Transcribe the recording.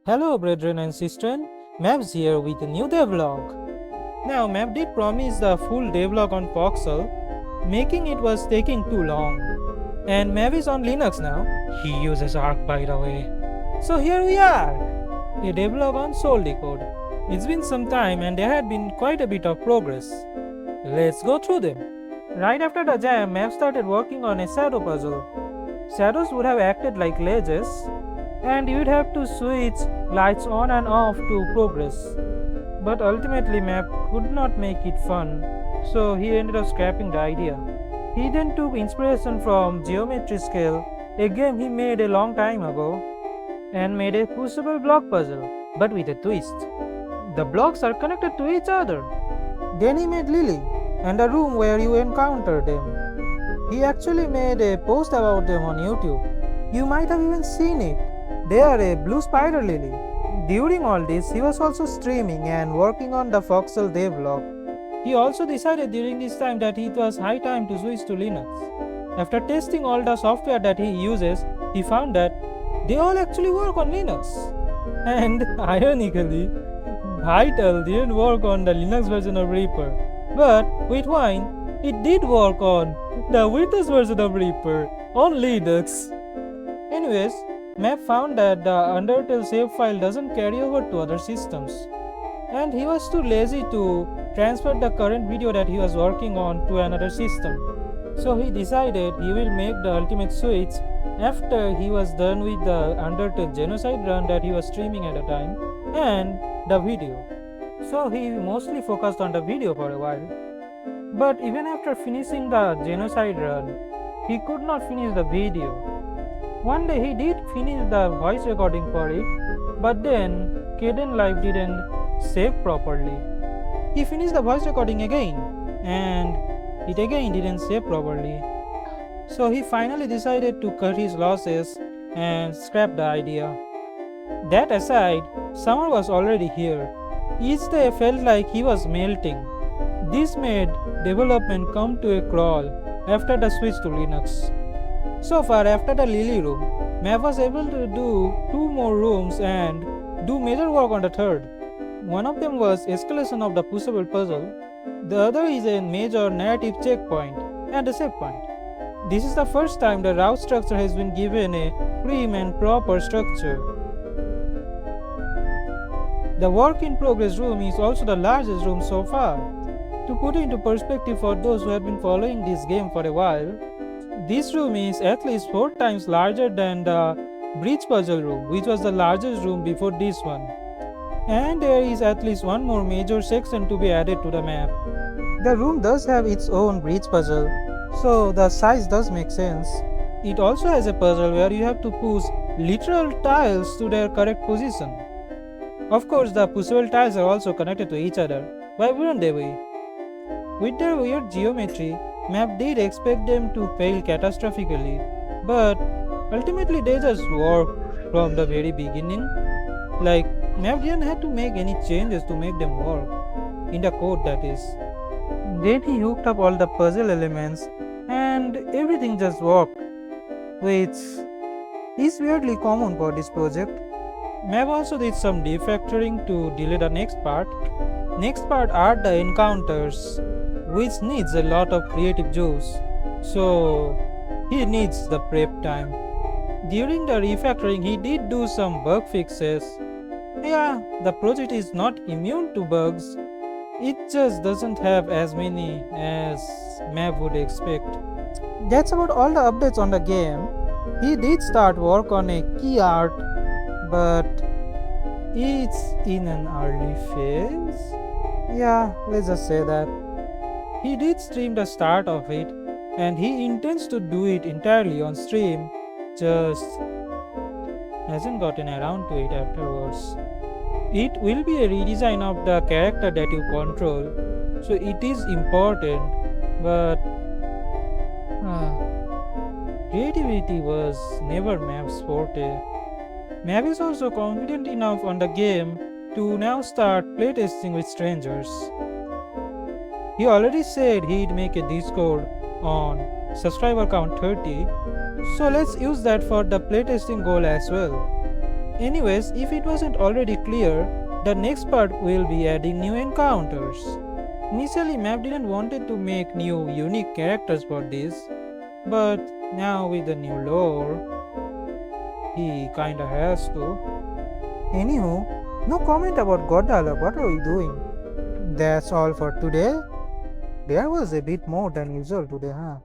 Hello brethren and sisters, Maps here with a new devlog. Now Map did promise the full devlog on foxle, making it was taking too long. And Map is on Linux now. He uses Arc by the way. So here we are, a devlog on Soul Decode. It's been some time and there had been quite a bit of progress. Let's go through them. Right after the jam, Map started working on a shadow puzzle. Shadows would have acted like ledges, and you'd have to switch lights on and off to progress. But ultimately, Map could not make it fun, so he ended up scrapping the idea. He then took inspiration from Geometry Scale, a game he made a long time ago, and made a pushable block puzzle, but with a twist. The blocks are connected to each other. Then he made Lily, and a room where you encounter them. He actually made a post about them on YouTube. You might have even seen it. They are a blue spider lily. During all this, he was also streaming and working on the foxle devlog. He also decided during this time that it was high time to switch to Linux. After testing all the software that he uses, he found that they all actually work on Linux. And ironically, Vital didn't work on the Linux version of Reaper. But with Wine, it did work on the Windows version of Reaper on Linux. Anyways, Map found that the Undertale save file doesn't carry over to other systems, and he was too lazy to transfer the current video that he was working on to another system. So he decided he will make the ultimate switch after he was done with the Undertale genocide run that he was streaming at the time and the video. So he mostly focused on the video for a while. But even after finishing the genocide run, he could not finish the video. One day he did finish the voice recording for it, but then Kaden Live didn't save properly. He finished the voice recording again, and it again didn't save properly. So he finally decided to cut his losses and scrap the idea. That aside, summer was already here. Each day felt like he was melting. This made development come to a crawl after the switch to Linux. So far, after the Lily room, Mav was able to do 2 more rooms and do major work on the third. One of them was escalation of the pushable puzzle, the other is a major narrative checkpoint and a save point. This is the first time the route structure has been given a prim and proper structure. The work in progress room is also the largest room so far. To put it into perspective for those who have been following this game for a while, this room is at least 4 times larger than the bridge puzzle room, which was the largest room before this one. And there is at least one more major section to be added to the map. The room does have its own bridge puzzle, so the size does make sense. It also has a puzzle where you have to push literal tiles to their correct position. Of course, the pushable tiles are also connected to each other. Why wouldn't they be? With their weird geometry, Map did expect them to fail catastrophically, but ultimately they just worked from the very beginning. Like, Map didn't have to make any changes to make them work, in the code that is. Then he hooked up all the puzzle elements and everything just worked, which is weirdly common for this project. Map also did some defactoring to delay the next part. Next part are the encounters, which needs a lot of creative juice, so he needs the prep time. During the refactoring, he did do some bug fixes. Yeah, the project is not immune to bugs, it just doesn't have as many as Map would expect. That's about all the updates on the game. He did start work on a key art, but it's in an early phase. Yeah, let's just say that. He did stream the start of it, and he intends to do it entirely on stream, just hasn't gotten around to it afterwards. It will be a redesign of the character that you control, so it is important, but creativity was never Mav's forte. Mav is also confident enough on the game to now start playtesting with strangers. He already said he'd make a Discord on subscriber count 30, so let's use that for the playtesting goal as well. Anyways, if it wasn't already clear, the next part will be adding new encounters. Initially, Map didn't wanted to make new unique characters for this, but now with the new lore, he kinda has to. Anywho, no comment about God dialogue, what are we doing? That's all for today. There was a bit more than usual today, huh?